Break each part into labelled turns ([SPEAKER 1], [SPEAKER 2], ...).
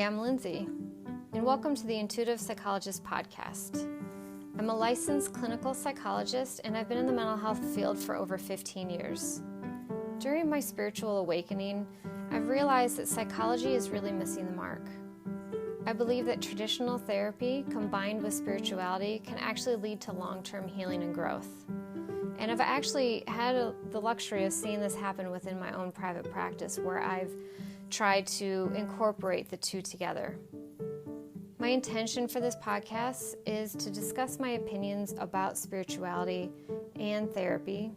[SPEAKER 1] I'm Lindsay, and welcome to the Intuitive Psychologist Podcast. I'm a licensed clinical psychologist, and I've been in the mental health field for over 15 years. During my spiritual awakening, I've realized that psychology is really missing the mark. I believe that traditional therapy combined with spirituality can actually lead to long-term healing and growth. And I've actually had the luxury of seeing this happen within my own private practice, where I've tried to incorporate the two together. My intention for this podcast is to discuss my opinions about spirituality and therapy,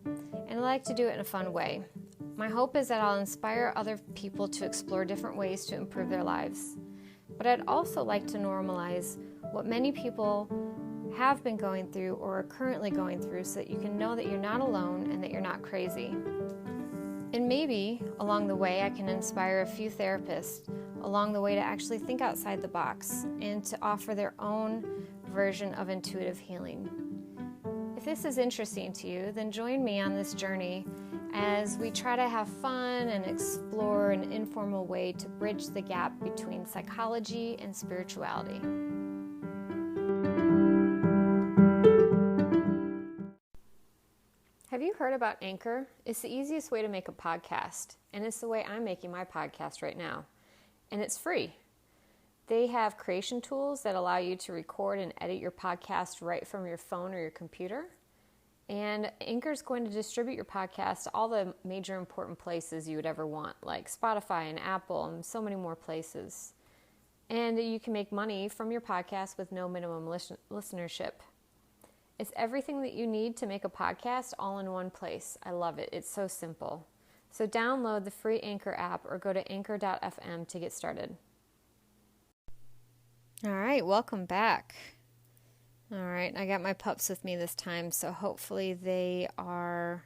[SPEAKER 1] and I like to do it in a fun way. My hope is that I'll inspire other people to explore different ways to improve their lives. But I'd also like to normalize what many people have been going through or are currently going through, so that you can know that you're not alone and that you're not crazy. And maybe along the way I can inspire a few therapists along the way to actually think outside the box and to offer their own version of intuitive healing. If this is interesting to you, then join me on this journey as we try to have fun and explore an informal way to bridge the gap between psychology and spirituality. Have you heard about Anchor? It's the easiest way to make a podcast, and it's the way I'm making my podcast right now. And it's free. They have creation tools that allow you to record and edit your podcast right from your phone or your computer. And Anchor is going to distribute your podcast to all the major important places you would ever want, like Spotify and Apple and so many more places. And you can make money from your podcast with no minimum listenership. It's everything that you need to make a podcast all in one place. I love it. It's so simple. So download the free Anchor app or go to anchor.fm to get started. All right, welcome back. All right, I got my pups with me this time, so hopefully they are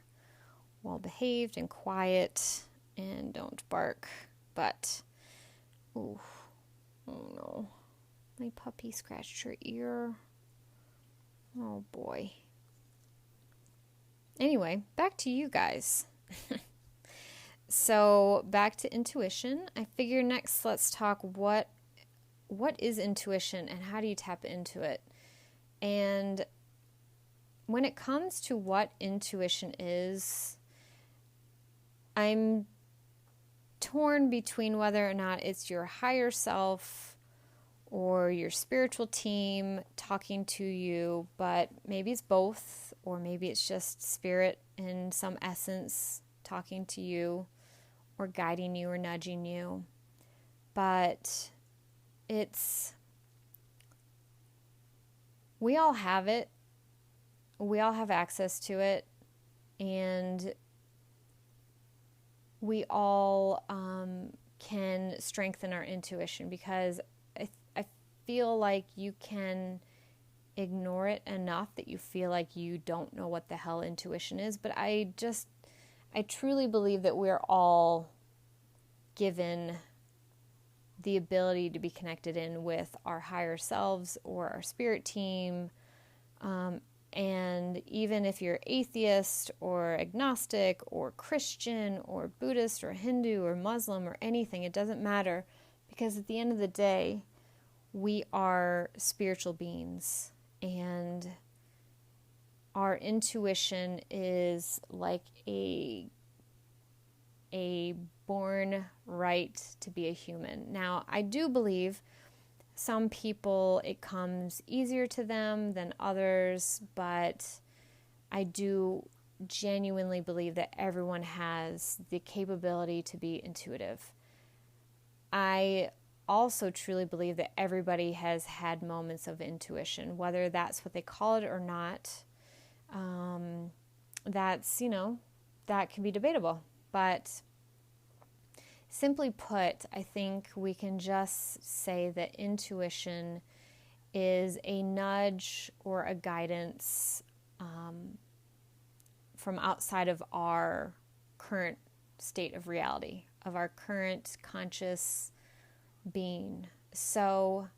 [SPEAKER 1] well behaved and quiet and don't bark. But, oh no, my puppy scratched her ear. Oh boy. Anyway, back to you guys. So back to intuition. I figure next let's talk what is intuition and how do you tap into it? And when it comes to what intuition is, I'm torn between whether or not it's your higher self or your spiritual team talking to you, but maybe it's both, or maybe it's just spirit in some essence talking to you, or guiding you or nudging you. But we all have it. We all have access to it. And we all can strengthen our intuition, because I feel like you can ignore it enough that you feel like you don't know what the hell intuition is. But I truly believe that we're all given the ability to be connected in with our higher selves or our spirit team. And even if you're atheist or agnostic or Christian or Buddhist or Hindu or Muslim or anything, it doesn't matter, because at the end of the day, we are spiritual beings, and our intuition is like a born right to be a human. Now, I do believe some people, it comes easier to them than others, but I do genuinely believe that everyone has the capability to be intuitive. I also truly believe that everybody has had moments of intuition, whether that's what they call it or not. That can be debatable. But simply put, I think we can just say that intuition is a nudge or a guidance from outside of our current state of reality, of our current conscious being. So,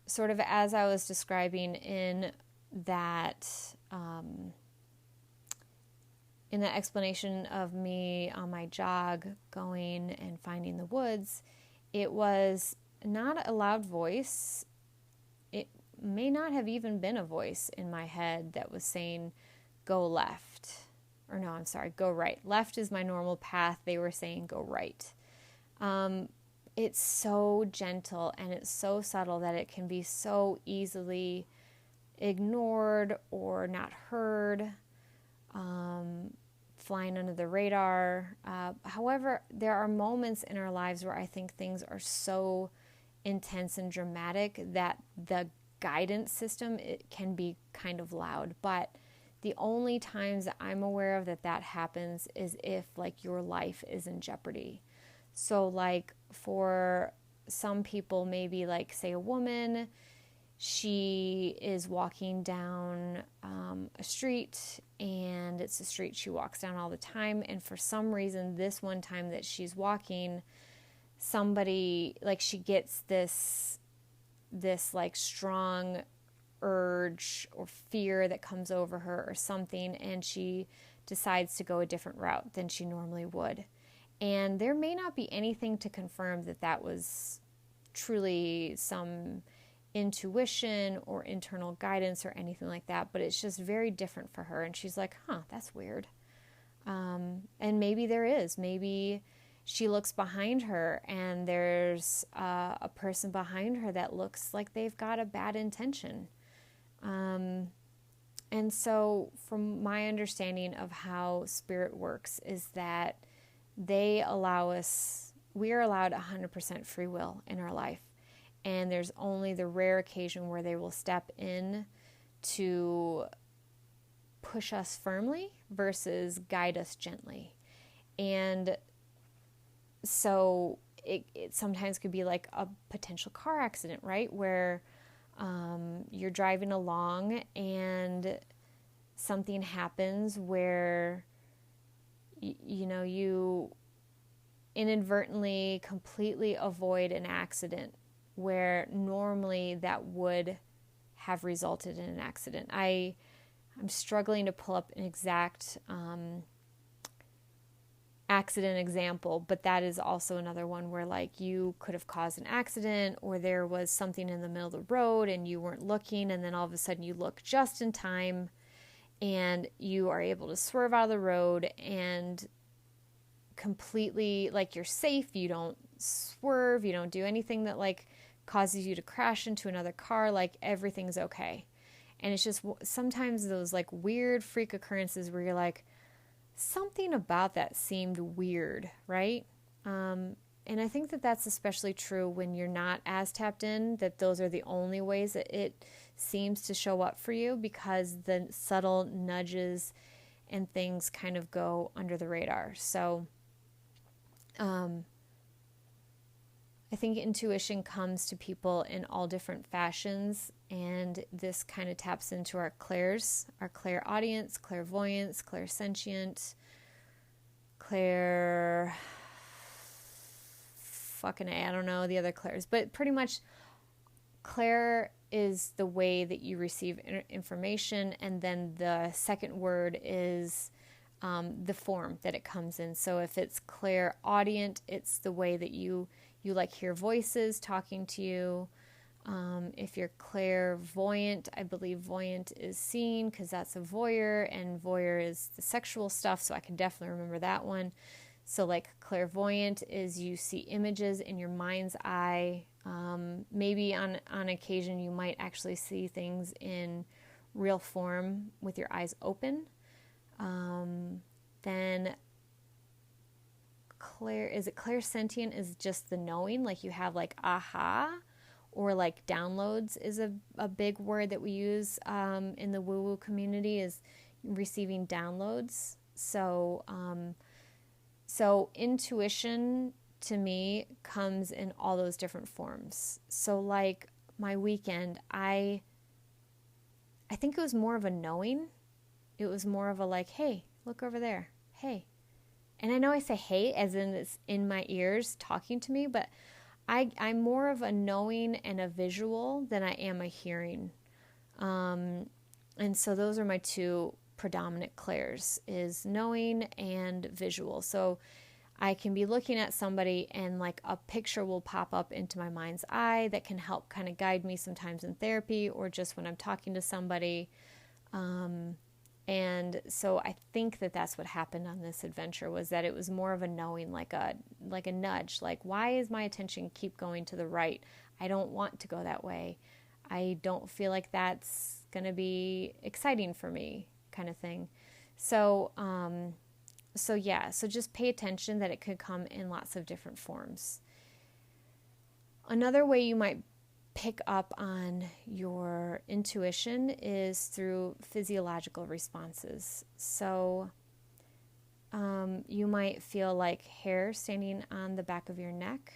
[SPEAKER 1] sort of as I was describing in that explanation of me on my jog going and finding the woods, it was not a loud voice. It may not have even been a voice in my head that was saying, go left. Or no, I'm sorry, go right. Left is my normal path. They were saying go right. It's so gentle and it's so subtle that it can be so easily ignored or not heard, flying under the radar. However, there are moments in our lives where I think things are so intense and dramatic that the guidance system, it can be kind of loud. But the only times that I'm aware of that happens is if like your life is in jeopardy. So like for some people, maybe like say a woman, she is walking down a street, and it's a street she walks down all the time. And for some reason, this one time that she's walking, somebody, like she gets this like strong urge or fear that comes over her or something, and she decides to go a different route than she normally would. And there may not be anything to confirm that was truly some intuition or internal guidance or anything like that, but it's just very different for her. And she's like, that's weird. And maybe there is. Maybe she looks behind her and there's a person behind her that looks like they've got a bad intention. And so from my understanding of how spirit works is that we are allowed 100% free will in our life. And there's only the rare occasion where they will step in to push us firmly versus guide us gently. And so it sometimes could be like a potential car accident, right? Where you're driving along and something happens where, you inadvertently completely avoid an accident where normally that would have resulted in an accident. I'm struggling to pull up an exact accident example, but that is also another one where like you could have caused an accident, or there was something in the middle of the road and you weren't looking, and then all of a sudden you look just in time and you are able to swerve out of the road and completely, like, you're safe. You don't swerve, you don't do anything that like causes you to crash into another car, like everything's okay. And it's just sometimes those like weird freak occurrences where you're like, something about that seemed weird, right? And I think that's especially true when you're not as tapped in, that those are the only ways that it seems to show up for you, because the subtle nudges and things kind of go under the radar. So I think intuition comes to people in all different fashions, and this kind of taps into our clairs, our clairaudience, clairvoyance, clairsentient, I don't know the other clairs, but pretty much clair is the way that you receive information, and then the second word is the form that it comes in. So if it's clairaudient, it's the way that you like hear voices talking to you. If you're clairvoyant, I believe voyant is seen, because that's a voyeur, and voyeur is the sexual stuff, so I can definitely remember that one. So like clairvoyant is you see images in your mind's eye. Maybe on occasion you might actually see things in real form with your eyes open. Then clairsentient is just the knowing, like you have like aha, or like downloads is a big word that we use in the woo-woo community, is receiving downloads. So intuition to me comes in all those different forms. So like my weekend, I think it was more of a knowing. It was more of a like, hey, look over there. Hey. And I know I say hey as in it's in my ears talking to me, but I'm more of a knowing and a visual than I am a hearing. And so those are my two predominant clairs, is knowing and visual. So I can be looking at somebody and like a picture will pop up into my mind's eye that can help kind of guide me sometimes in therapy or just when I'm talking to somebody. And so I think that that's what happened on this adventure, was that it was more of a knowing, like a nudge, like, why is my attention keep going to the right? I don't want to go that way. I don't feel like that's going to be exciting for me, kind of thing. So just pay attention that it could come in lots of different forms. Another way you might pick up on your intuition is through physiological responses. So you might feel like hair standing on the back of your neck.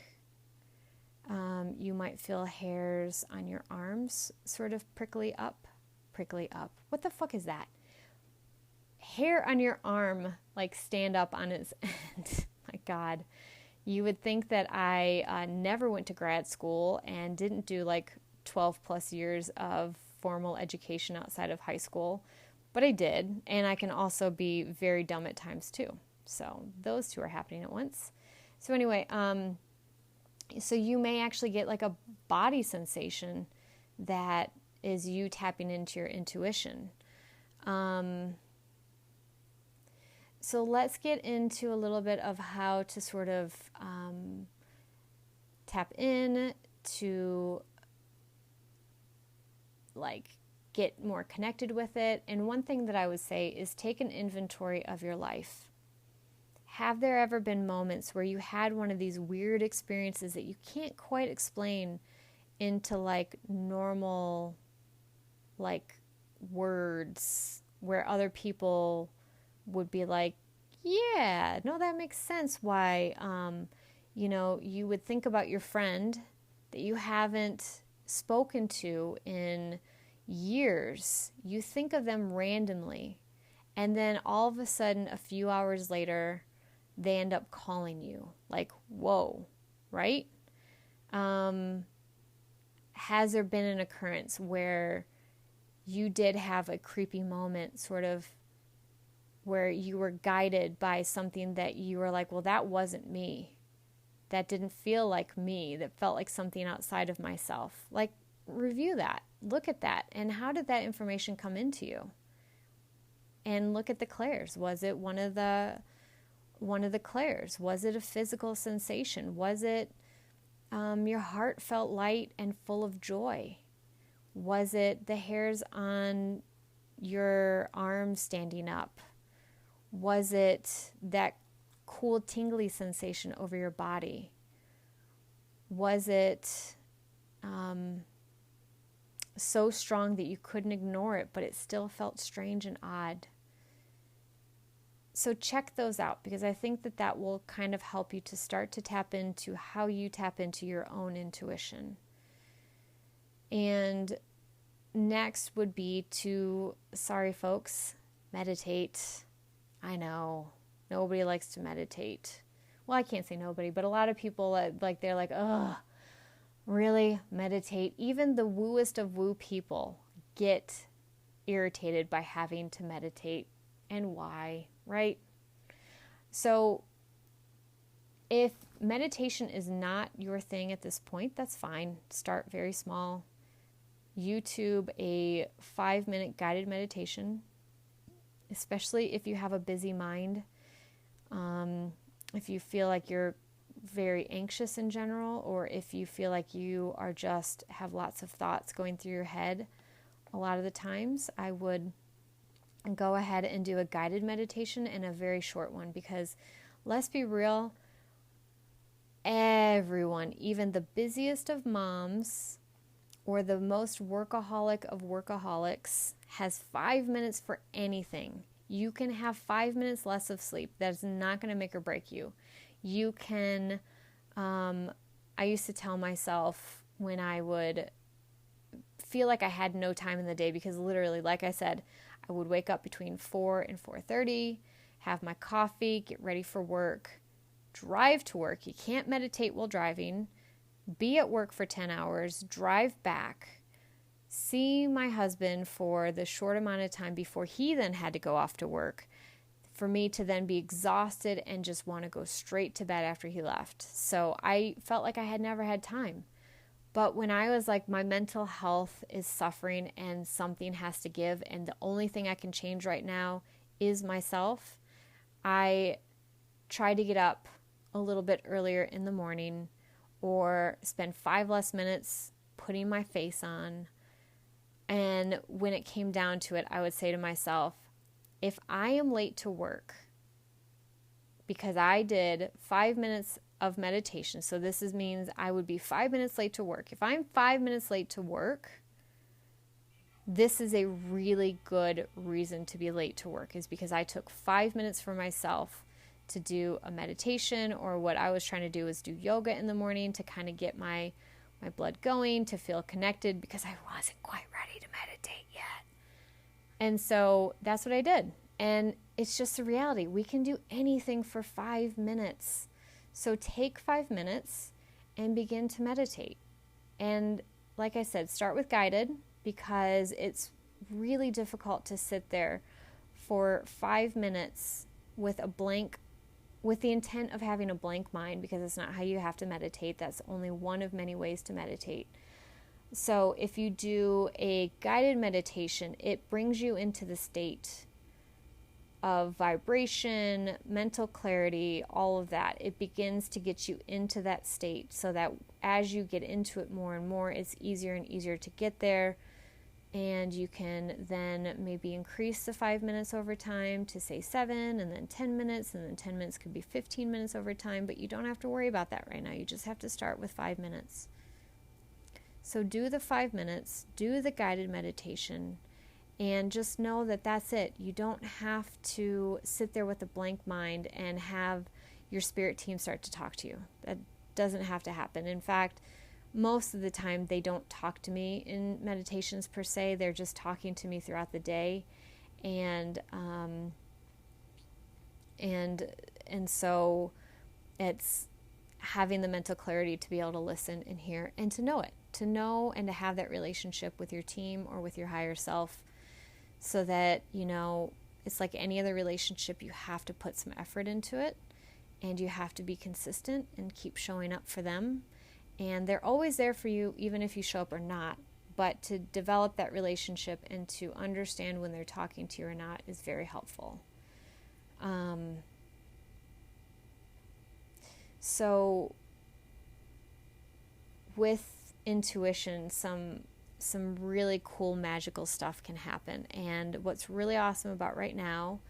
[SPEAKER 1] You might feel hairs on your arms sort of prickly up. What the fuck is that? Hair on your arm, like stand up on its end. My God. You would think that I never went to grad school and didn't do like 12 plus years of formal education outside of high school, but I did, and I can also be very dumb at times too. So those two are happening at once. So anyway, so you may actually get like a body sensation that is you tapping into your intuition. So let's get into a little bit of how to sort of tap in to like get more connected with it. And one thing that I would say is take an inventory of your life. Have there ever been moments where you had one of these weird experiences that you can't quite explain into like normal like words, where other people would be like, yeah, no, that makes sense why, you would think about your friend that you haven't spoken to in years. You think of them randomly, and then all of a sudden, a few hours later, they end up calling you. Like, whoa, right? Has there been an occurrence where you did have a creepy moment, sort of, where you were guided by something that you were like, well, that wasn't me. That didn't feel like me. That felt like something outside of myself. Like, review that. Look at that. And how did that information come into you? And look at the clairs. Was it one of the clairs? Was it a physical sensation? Was it your heart felt light and full of joy? Was it the hairs on your arms standing up? Was it that cool tingly sensation over your body? Was it so strong that you couldn't ignore it, but it still felt strange and odd? So check those out, because I think that will kind of help you to start to tap into how you tap into your own intuition. And next would be to, sorry folks, meditate. I know, nobody likes to meditate. Well, I can't say nobody, but a lot of people, they're like, ugh, really? Meditate? Even the wooest of woo people get irritated by having to meditate. And why, right? So if meditation is not your thing at this point, that's fine. Start very small. YouTube a 5-minute guided meditation, especially if you have a busy mind. If you feel like you're very anxious in general, or if you feel like you are just have lots of thoughts going through your head, a lot of the times I would go ahead and do a guided meditation, and a very short one, because let's be real, everyone, even the busiest of moms or the most workaholic of workaholics, has 5 minutes for anything. You can have 5 minutes less of sleep. That's not going to make or break you. You can, I used to tell myself when I would feel like I had no time in the day, because literally, like I said, I would wake up between 4 and 4:30, have my coffee, get ready for work, drive to work. You can't meditate while driving. Be at work for 10 hours, drive back, see my husband for the short amount of time before he then had to go off to work, for me to then be exhausted and just want to go straight to bed after he left. So I felt like I had never had time. But when I was like, my mental health is suffering and something has to give, and the only thing I can change right now is myself, I tried to get up a little bit earlier in the morning or spend 5 less minutes putting my face on. And when it came down to it, I would say to myself, if I am late to work because I did 5 minutes of meditation, so this means I would be 5 minutes late to work. If I'm 5 minutes late to work, this is a really good reason to be late to work, is because I took 5 minutes for myself to do a meditation, or what I was trying to do was do yoga in the morning to kind of get my blood going, to feel connected, because I wasn't quite ready to meditate yet. And so that's what I did. And it's just a reality. We can do anything for 5 minutes. So take 5 minutes and begin to meditate. And like I said, start with guided, because it's really difficult to sit there for 5 minutes with the intent of having a blank mind, because it's not how you have to meditate. That's only one of many ways to meditate. So if you do a guided meditation, it brings you into the state of vibration, mental clarity, all of that. It begins to get you into that state, so that as you get into it more and more, it's easier and easier to get there. And you can then maybe increase the 5 minutes over time to say 7, and then 10 minutes, and then 10 minutes could be 15 minutes over time, but you don't have to worry about that right now. You just have to start with 5 minutes. So do the 5 minutes, do the guided meditation, and just know that that's it. You don't have to sit there with a blank mind and have your spirit team start to talk to you. That doesn't have to happen. In fact, most of the time they don't talk to me in meditations per se. They're just talking to me throughout the day. And so it's having the mental clarity to be able to listen and hear and to know it. To know and to have that relationship with your team or with your higher self, so that, it's like any other relationship, you have to put some effort into it, and you have to be consistent and keep showing up for them. And they're always there for you, even if you show up or not. But to develop that relationship and to understand when they're talking to you or not is very helpful. So with intuition, some really cool magical stuff can happen. And what's really awesome about right now,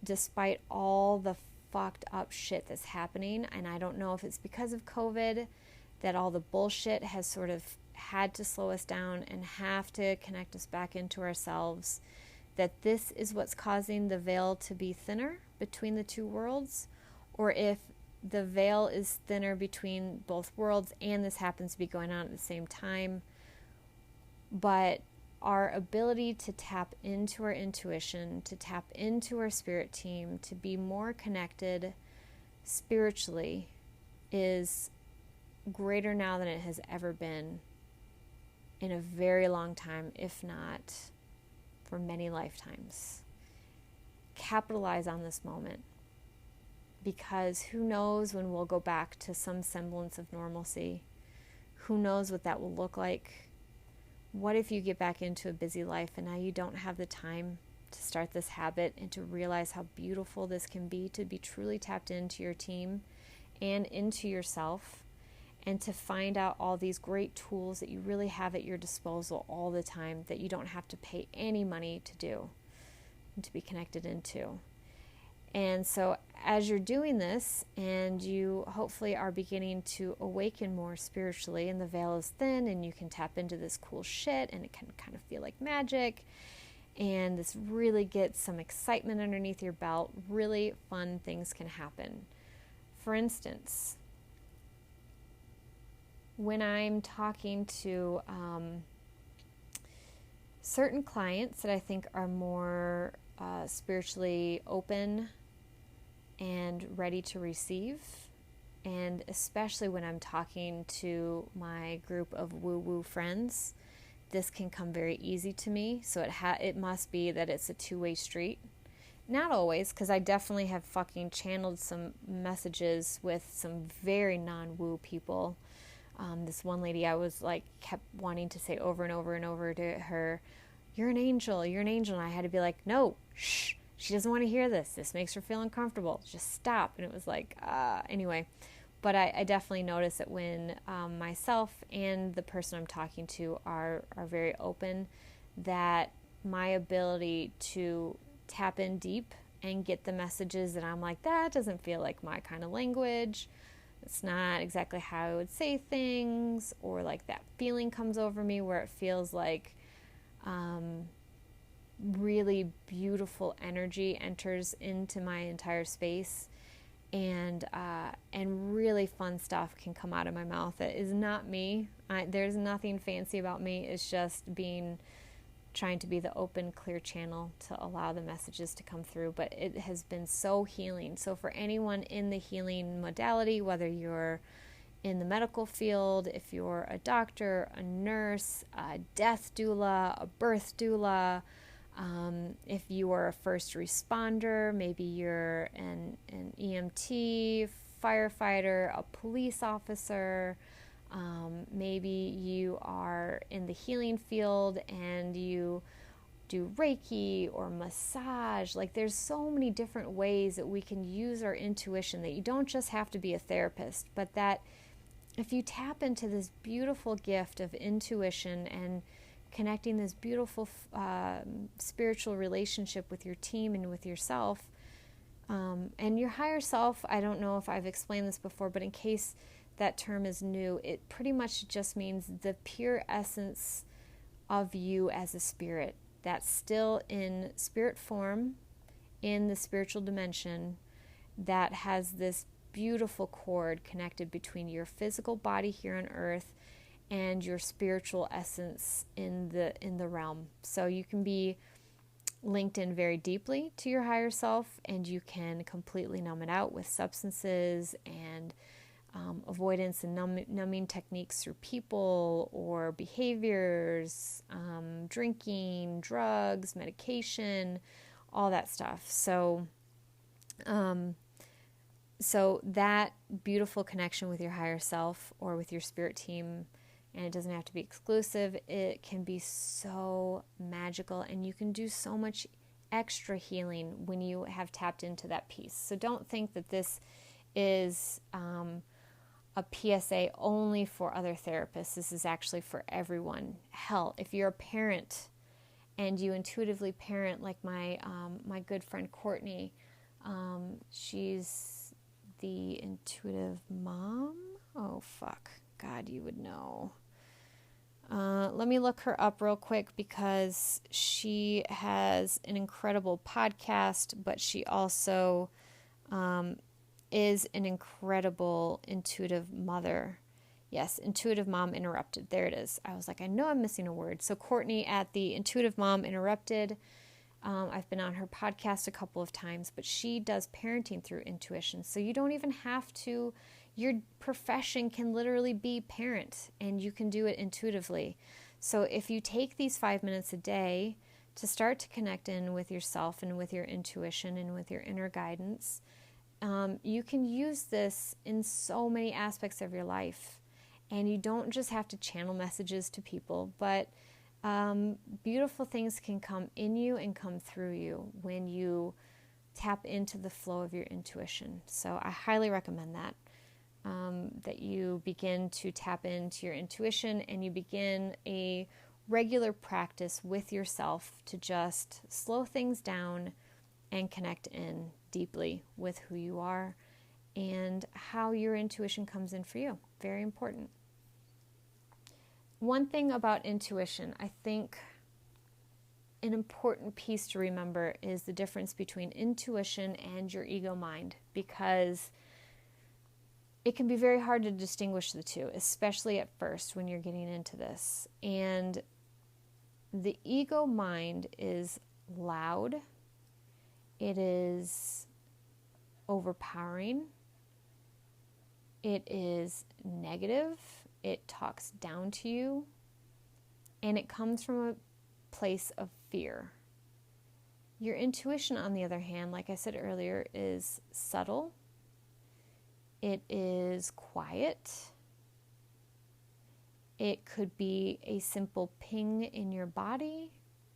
[SPEAKER 1] despite all the fucked up shit that's happening, and I don't know if it's because of COVID, that all the bullshit has sort of had to slow us down and have to connect us back into ourselves, that this is what's causing the veil to be thinner between the two worlds, or if the veil is thinner between both worlds and this happens to be going on at the same time. But our ability to tap into our intuition, to tap into our spirit team, to be more connected spiritually is greater now than it has ever been in a very long time, if not for many lifetimes. Capitalize on this moment, because who knows when we'll go back to some semblance of normalcy. Who knows what that will look like. What if you get back into a busy life and now you don't have the time to start this habit and to realize how beautiful this can be, to be truly tapped into your team and into yourself, and to find out all these great tools that you really have at your disposal all the time, that you don't have to pay any money to do and to be connected into. And so as you're doing this, and you hopefully are beginning to awaken more spiritually, and the veil is thin, and you can tap into this cool shit, and it can kind of feel like magic, and this really gets some excitement underneath your belt, really fun things can happen. For instance, when I'm talking to certain clients that I think are more spiritually open and ready to receive, and especially when I'm talking to my group of woo-woo friends, this can come very easy to me. So it must be that it's a two-way street. Not always, because I definitely have fucking channeled some messages with some very non-woo people. This one lady, I was like, kept wanting to say over and over and over to her, you're an angel, you're an angel. And I had to be like, no, shh, she doesn't want to hear this. This makes her feel uncomfortable. Just stop. And it was like, anyway. But I definitely notice that when myself and the person I'm talking to are very open, that my ability to tap in deep and get the messages that I'm like, that doesn't feel like my kind of language. It's not exactly how I would say things, or like that feeling comes over me where it feels like really beautiful energy enters into my entire space, and really fun stuff can come out of my mouth. It is not me. There's nothing fancy about me. It's just trying to be the open, clear channel to allow the messages to come through. But it has been so healing. So for anyone in the healing modality, whether you're in the medical field, if you're a doctor, a nurse, a death doula, a birth doula, if you are a first responder, maybe you're an EMT, firefighter, a police officer, maybe you are in the healing field and you do Reiki or massage. Like, there's so many different ways that we can use our intuition, that you don't just have to be a therapist, but that if you tap into this beautiful gift of intuition and connecting this beautiful spiritual relationship with your team and with yourself, and your higher self, I don't know if I've explained this before, but in case that term is new, it pretty much just means the pure essence of you as a spirit that's still in spirit form in the spiritual dimension, that has this beautiful cord connected between your physical body here on earth and your spiritual essence in the realm. So you can be linked in very deeply to your higher self, and you can completely numb it out with substances and avoidance and numbing techniques through people or behaviors, drinking, drugs, medication, all that stuff. So that beautiful connection with your higher self or with your spirit team, and it doesn't have to be exclusive, it can be so magical, and you can do so much extra healing when you have tapped into that piece. So don't think that this is a PSA only for other therapists. This is actually for everyone. Hell, if you're a parent and you intuitively parent, like my good friend Courtney, she's the intuitive mom. Oh fuck, God, you would know. Let me look her up real quick, because she has an incredible podcast, but she also is an incredible intuitive mother. Yes, Intuitive Mom Interrupted. There it is. I was like, I know I'm missing a word. So Courtney at the Intuitive Mom Interrupted. I've been on her podcast a couple of times, but she does parenting through intuition. So you don't even have to, your profession can literally be parent, and you can do it intuitively. So if you take these 5 minutes a day to start to connect in with yourself and with your intuition and with your inner guidance, you can use this in so many aspects of your life. And you don't just have to channel messages to people, but beautiful things can come in you and come through you when you tap into the flow of your intuition. So I highly recommend that you begin to tap into your intuition, and you begin a regular practice with yourself to just slow things down and connect in deeply with who you are and how your intuition comes in for you. Very important. One thing about intuition, I think an important piece to remember is the difference between intuition and your ego mind, because it can be very hard to distinguish the two, especially at first when you're getting into this. And the ego mind is loud. It is overpowering. It is negative. It talks down to you. And it comes from a place of fear. Your intuition, on the other hand, like I said earlier, is subtle. It is quiet. It could be a simple ping in your body,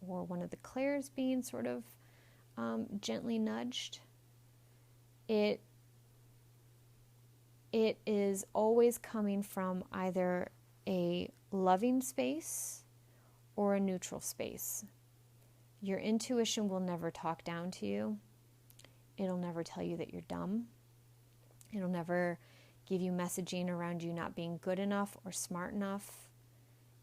[SPEAKER 1] or one of the clairs being sort of gently nudged. It is always coming from either a loving space or a neutral space. Your intuition will never talk down to you. It'll never tell you that you're dumb. It'll never give you messaging around you not being good enough or smart enough.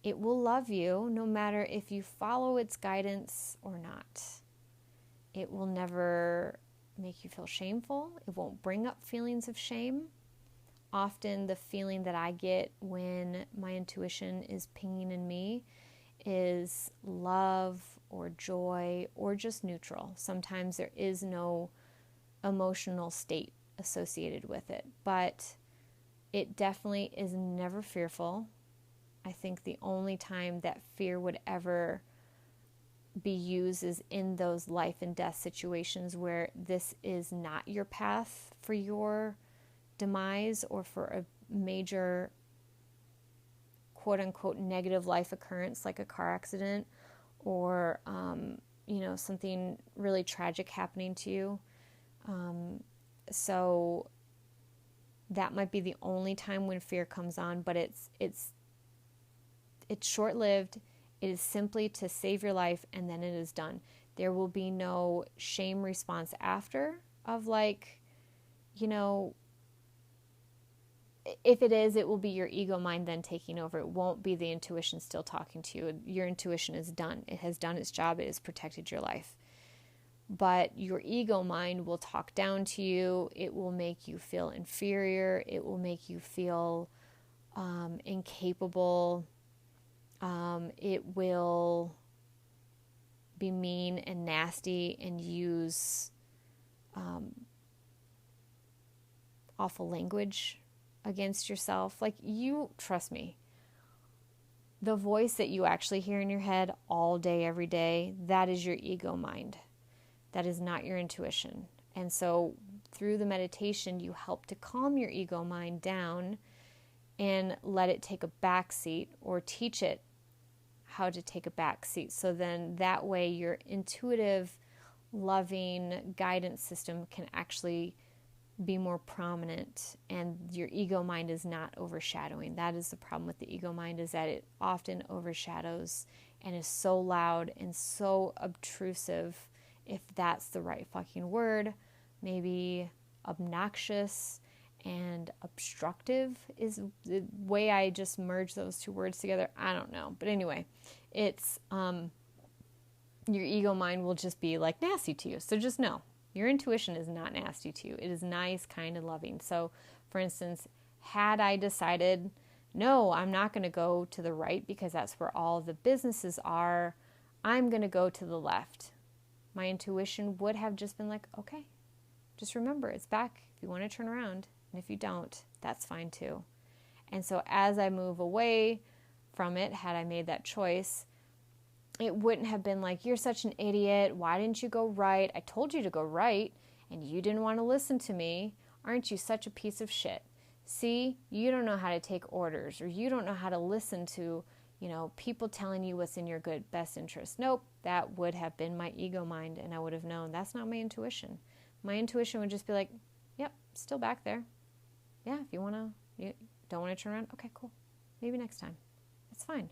[SPEAKER 1] It will love you no matter if you follow its guidance or not. It will never make you feel shameful. It won't bring up feelings of shame. Often the feeling that I get when my intuition is pinging in me is love or joy or just neutral. Sometimes there is no emotional state associated with it, but it definitely is never fearful. I think the only time that fear would ever be used is in those life and death situations where this is not your path for your demise or for a major quote-unquote negative life occurrence like a car accident or something really tragic happening to you. So that might be the only time when fear comes on, but it's short-lived. It is simply to save your life, and then it is done. There will be no shame response after of if it is, it will be your ego mind then taking over. It won't be the intuition still talking to you. Your intuition is done. It has done its job. It has protected your life. But your ego mind will talk down to you. It will make you feel inferior. It will make you feel incapable. It will be mean and nasty and use awful language against yourself. Trust me, the voice that you actually hear in your head all day, every day, that is your ego mind. That is not your intuition. And so through the meditation, you help to calm your ego mind down and let it take a back seat, or teach it how to take a back seat. So then that way your intuitive, loving guidance system can actually be more prominent and your ego mind is not overshadowing. That is the problem with the ego mind, is that it often overshadows and is so loud and so obtrusive, if that's the right fucking word. Maybe obnoxious and obstructive is the way I just merge those two words together. I don't know. But anyway, it's your ego mind will just be like nasty to you. So just know, your intuition is not nasty to you. It is nice, kind, and loving. So, for instance, had I decided, no, I'm not going to go to the right because that's where all the businesses are, I'm going to go to the left, my intuition would have just been like, okay, just remember, it's back if you want to turn around. And if you don't, that's fine too. And so as I move away from it, had I made that choice, it wouldn't have been like, you're such an idiot. Why didn't you go right? I told you to go right and you didn't want to listen to me. Aren't you such a piece of shit? See, you don't know how to take orders, or you don't know how to listen to, people telling you what's in your best interest. Nope, that would have been my ego mind, and I would have known that's not my intuition. My intuition would just be like, yep, still back there. Yeah, if you don't want to turn around, okay, cool. Maybe next time. It's fine.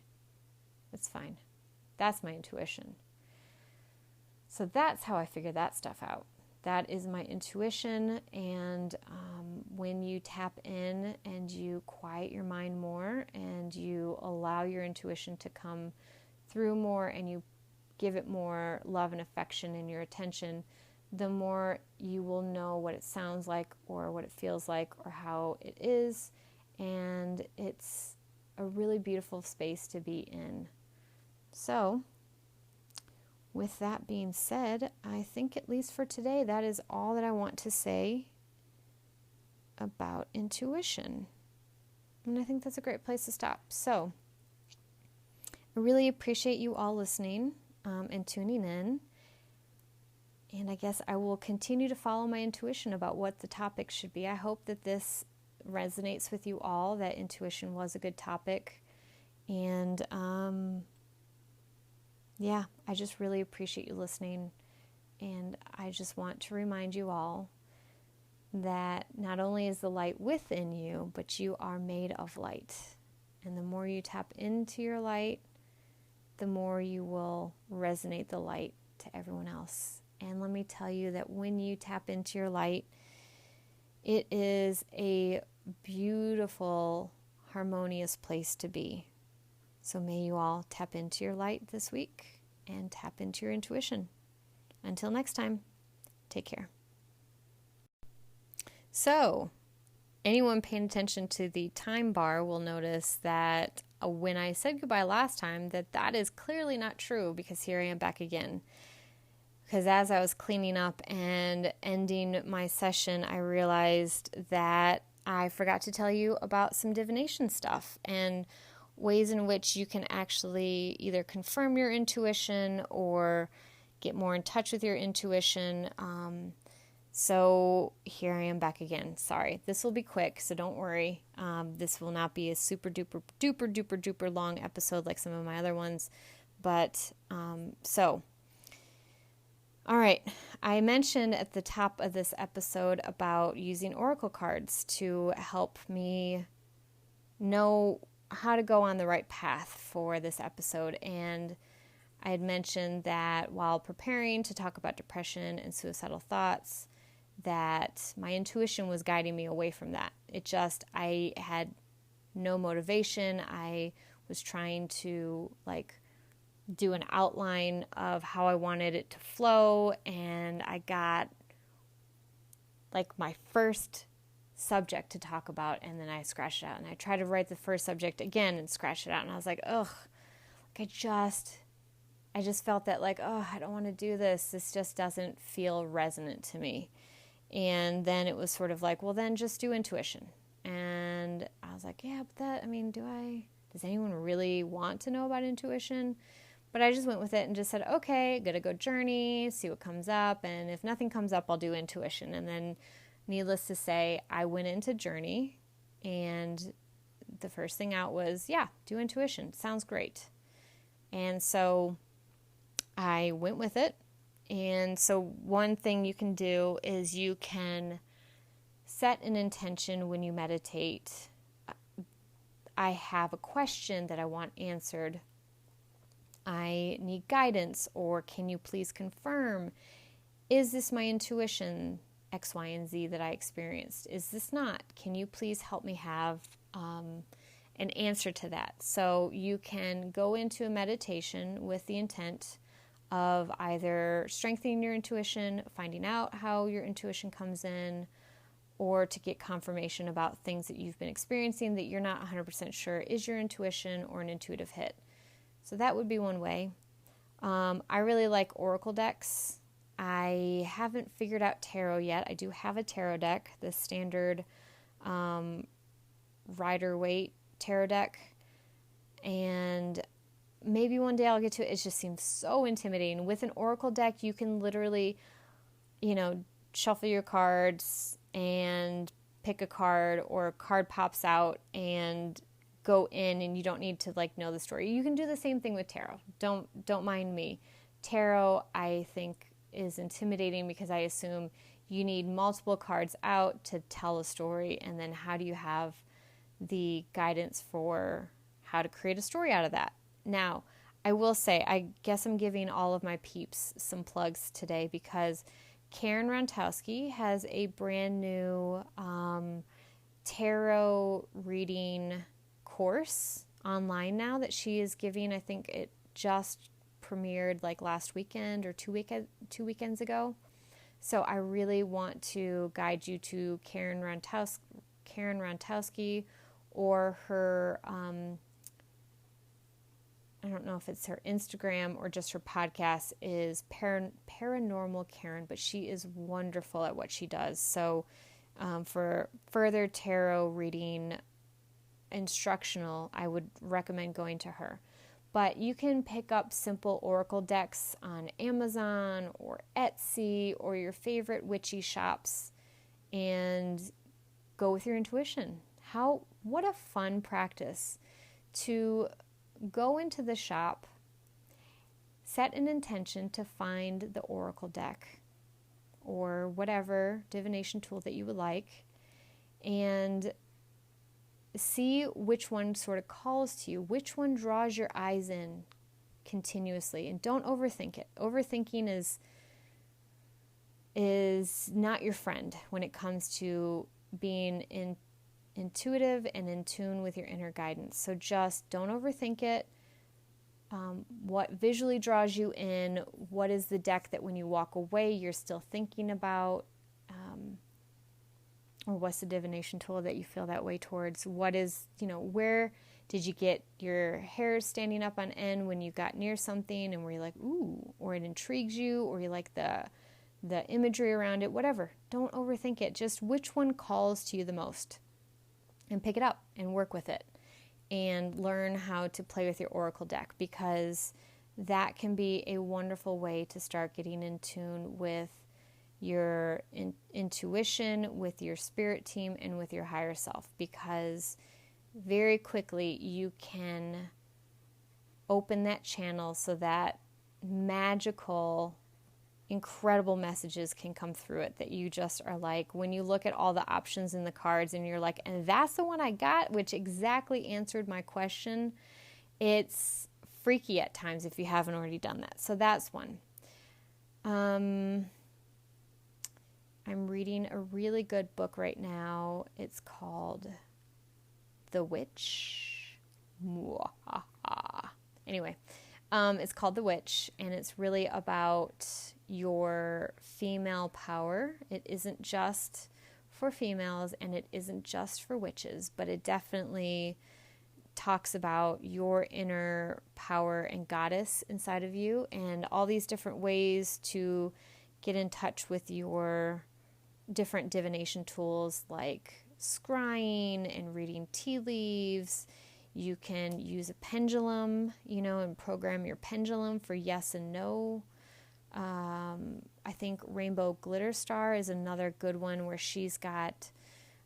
[SPEAKER 1] It's fine. That's my intuition. So that's how I figure that stuff out. That is my intuition, and when you tap in and you quiet your mind more and you allow your intuition to come through more and you give it more love and affection in your attention, the more you will know what it sounds like or what it feels like or how it is, and it's a really beautiful space to be in. So, with that being said, I think at least for today, that is all that I want to say about intuition. And I think that's a great place to stop. So, I really appreciate you all listening and tuning in. And I guess I will continue to follow my intuition about what the topic should be. I hope that this resonates with you all, that intuition was a good topic. And yeah, I just really appreciate you listening. And I just want to remind you all that not only is the light within you, but you are made of light. And the more you tap into your light, the more you will resonate the light to everyone else. And let me tell you that when you tap into your light, it is a beautiful, harmonious place to be. So may you all tap into your light this week and tap into your intuition. Until next time, take care. So, anyone paying attention to the time bar will notice that when I said goodbye last time, that is clearly not true, because here I am back again. Because as I was cleaning up and ending my session, I realized that I forgot to tell you about some divination stuff and ways in which you can actually either confirm your intuition or get more in touch with your intuition. So here I am back again. Sorry, this will be quick, so don't worry. This will not be a super duper duper duper duper long episode like some of my other ones. But all right, I mentioned at the top of this episode about using oracle cards to help me know how to go on the right path for this episode. And I had mentioned that while preparing to talk about depression and suicidal thoughts, that my intuition was guiding me away from that. I had no motivation. I was trying to do an outline of how I wanted it to flow, and I got my first subject to talk about, and then I scratched it out, and I tried to write the first subject again and scratched it out, and I was like, ugh, I just felt that I don't want to do this. This just doesn't feel resonant to me. And then it was sort of well, then just do intuition. And I was like, yeah, but does anyone really want to know about intuition? But I just went with it and just said, okay, gonna go journey, see what comes up. And if nothing comes up, I'll do intuition. And then needless to say, I went into journey, and the first thing out was, yeah, do intuition. Sounds great. And so I went with it. And so one thing you can do is you can set an intention when you meditate. I have a question that I want answered. I need guidance, or can you please confirm, is this my intuition, X, Y, and Z that I experienced? Is this not? Can you please help me have an answer to that? So you can go into a meditation with the intent of either strengthening your intuition, finding out how your intuition comes in, or to get confirmation about things that you've been experiencing that you're not 100% sure is your intuition or an intuitive hit. So that would be one way. I really like oracle decks. I haven't figured out tarot yet. I do have a tarot deck, the standard Rider-Waite tarot deck, and maybe one day I'll get to it. It just seems so intimidating. With an oracle deck, you can literally, shuffle your cards and pick a card, or a card pops out and go in, and you don't need to know the story. You can do the same thing with tarot. Don't mind me. Tarot, I think, is intimidating because I assume you need multiple cards out to tell a story, and then how do you have the guidance for how to create a story out of that? Now, I will say, I guess I'm giving all of my peeps some plugs today, because Karen Rontowski has a brand new tarot reading course online now that she is giving. I think it just premiered last weekend or two weekends ago. So I really want to guide you to Karen Rontowski, or her I don't know if it's her Instagram or just her podcast is Paranormal Karen, but she is wonderful at what she does. So for further tarot reading instructional, I would recommend going to her. But you can pick up simple oracle decks on Amazon or Etsy or your favorite witchy shops and go with your intuition. What a fun practice to go into the shop, set an intention to find the oracle deck or whatever divination tool that you would like, and see which one sort of calls to you, which one draws your eyes in continuously, and don't overthink it. Overthinking is not your friend when it comes to being intuitive and in tune with your inner guidance. So just don't overthink it. What visually draws you in? What is the deck that when you walk away you're still thinking about? Or what's the divination tool that you feel that way towards? What is, where did you get your hair standing up on end when you got near something and were you like, ooh, or it intrigues you, or you like the imagery around it, whatever. Don't overthink it. Just which one calls to you the most, and pick it up and work with it and learn how to play with your oracle deck, because that can be a wonderful way to start getting in tune with your intuition, with your spirit team, and with your higher self, because very quickly you can open that channel so that magical, incredible messages can come through it that you just are like, when you look at all the options in the cards and you're like, and that's the one I got, which exactly answered my question. It's freaky at times if you haven't already done that. So that's one. I'm reading a really good book right now. It's called The Witch. Anyway, it's called The Witch, and it's really about your female power. It isn't just for females, and it isn't just for witches, but it definitely talks about your inner power and goddess inside of you, and all these different ways to get in touch with your different divination tools like scrying and reading tea leaves. You can use a pendulum, and program your pendulum for yes and no. I think Rainbow Glitter Star is another good one where she's got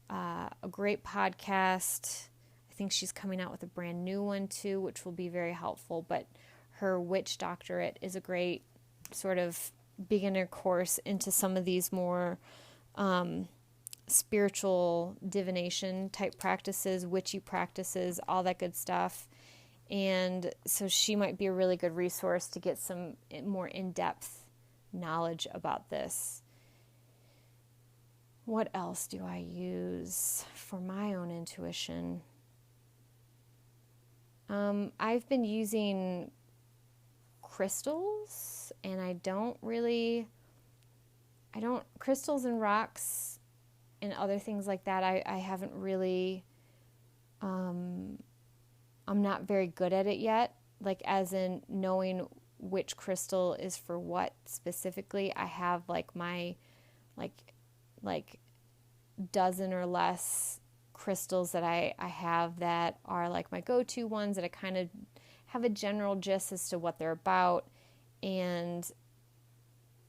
[SPEAKER 1] a great podcast. I think she's coming out with a brand new one too, which will be very helpful. But her witch doctorate is a great sort of beginner course into some of these more spiritual divination type practices, witchy practices, all that good stuff. And so she might be a really good resource to get some more in-depth knowledge about this. What else do I use for my own intuition? I've been using crystals, and crystals and rocks and other things like that, I haven't really, I'm not very good at it yet, like as in knowing which crystal is for what specifically. I have like my, like dozen or less crystals that I have that are like my go-to ones that I kind of have a general gist as to what they're about, and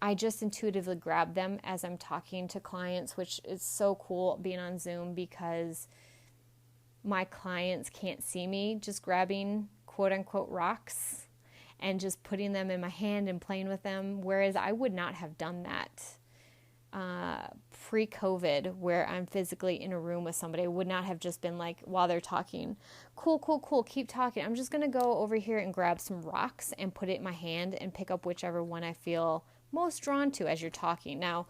[SPEAKER 1] I just intuitively grab them as I'm talking to clients, which is so cool being on Zoom because my clients can't see me just grabbing quote-unquote rocks and just putting them in my hand and playing with them, whereas I would not have done that pre-COVID, where I'm physically in a room with somebody. I would not have just been like, while they're talking, cool, keep talking. I'm just going to go over here and grab some rocks and put it in my hand and pick up whichever one I feel most drawn to as you're talking. Now,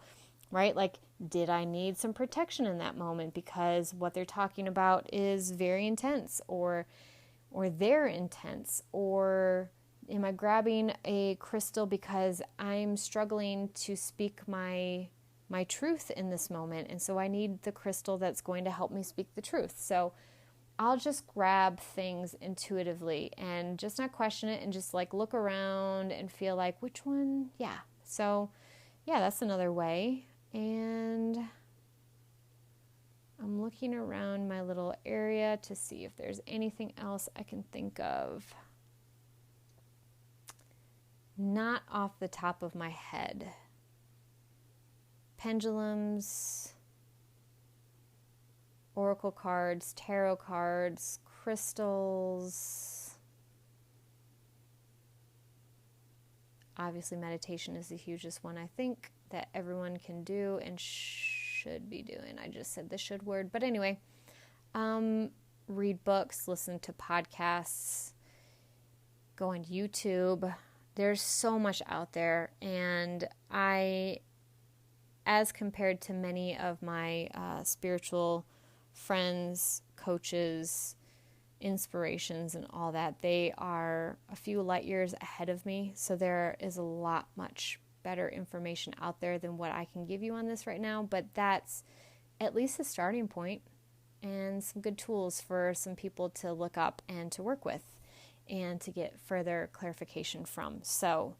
[SPEAKER 1] right, like, did I need some protection in that moment because what they're talking about is very intense, or they're intense, or am I grabbing a crystal because I'm struggling to speak my truth in this moment, and so I need the crystal that's going to help me speak the truth. So I'll just grab things intuitively and just not question it and just like look around and feel like, which one? Yeah. So yeah, that's another way. And I'm looking around my little area to see if there's anything else I can think of. not off the top of my head. Pendulums, oracle cards, tarot cards, crystals. Obviously, meditation is the hugest one I think that everyone can do and should be doing. I just said the should word. But anyway, read books, listen to podcasts, go on YouTube. There's so much out there. And as compared to many of my spiritual friends, coaches, inspirations, and all that, they are a few light years ahead of me. So there is a lot much better information out there than what I can give you on this right now. But that's at least a starting point and some good tools for some people to look up and to work with and to get further clarification from. So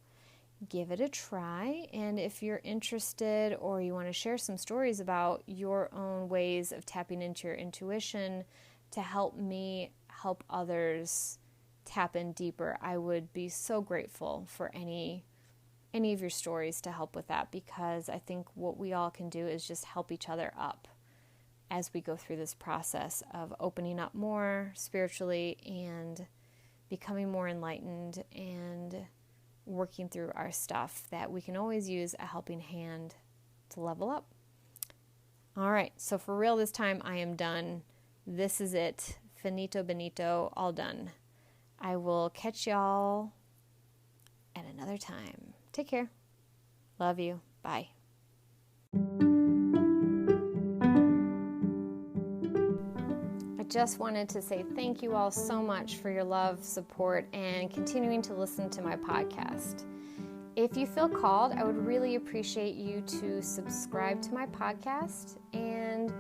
[SPEAKER 1] give it a try, and if you're interested or you want to share some stories about your own ways of tapping into your intuition to help me help others tap in deeper, I would be so grateful for any of your stories to help with that, because I think what we all can do is just help each other up as we go through this process of opening up more spiritually and becoming more enlightened and working through our stuff that we can always use a helping hand to level up. All right, so for real this time, I am done. This is it. Finito Benito, all done. I will catch y'all at another time. Take care. Love you. Bye. I just wanted to say thank you all so much for your love, support, and continuing to listen to my podcast. If you feel called, I would really appreciate you to subscribe to my podcast and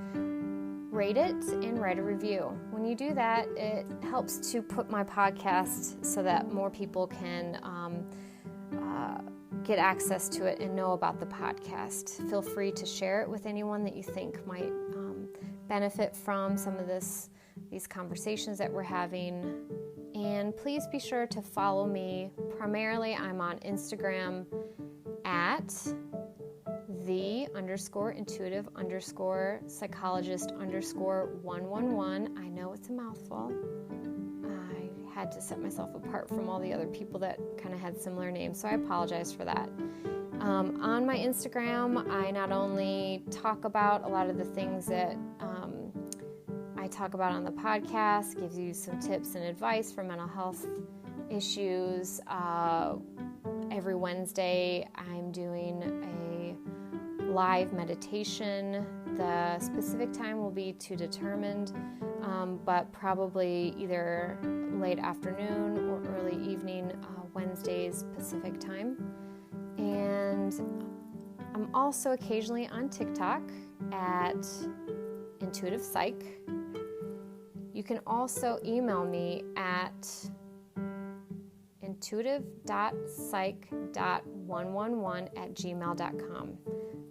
[SPEAKER 1] rate it and write a review. When you do that, it helps to put my podcast so that more people can get access to it and know about the podcast. Feel free to share it with anyone that you think might benefit from some of these conversations that we're having. And please be sure to follow me. Primarily, I'm on Instagram at the_intuitive_psychologist_111. I know it's a mouthful. I had to set myself apart from all the other people that kind of had similar names, so I apologize for that. On my Instagram, I not only talk about a lot of the things that I talk about on the podcast, gives you some tips and advice for mental health issues. Every Wednesday, I'm doing a live meditation. The specific time will be to determined, but probably either late afternoon or early evening, Wednesdays Pacific time. And I'm also occasionally on TikTok at Intuitive Psych. You can also email me at intuitive.psych.111@gmail.com.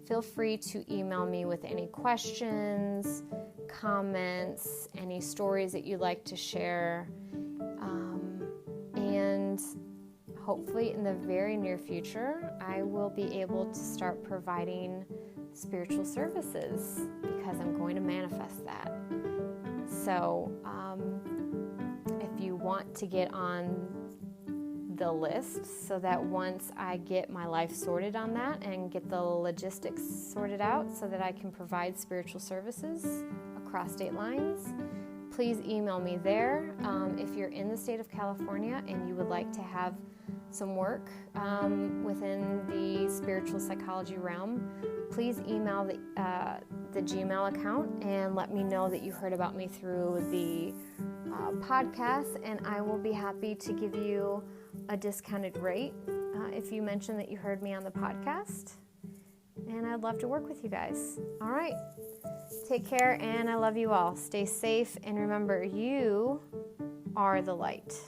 [SPEAKER 1] Feel free to email me with any questions, comments, any stories that you'd like to share. And hopefully in the very near future, I will be able to start providing spiritual services because I'm going to manifest that. So if you want to get on the list so that once I get my life sorted on that and get the logistics sorted out so that I can provide spiritual services across state lines, please email me there. If you're in the state of California and you would like to have some work within the spiritual psychology realm, please email the Gmail account and let me know that you heard about me through the podcast, and I will be happy to give you a discounted rate if you mention that you heard me on the podcast. And I'd love to work with you guys. All right. Take care, and I love you all. Stay safe, and remember, you are the light.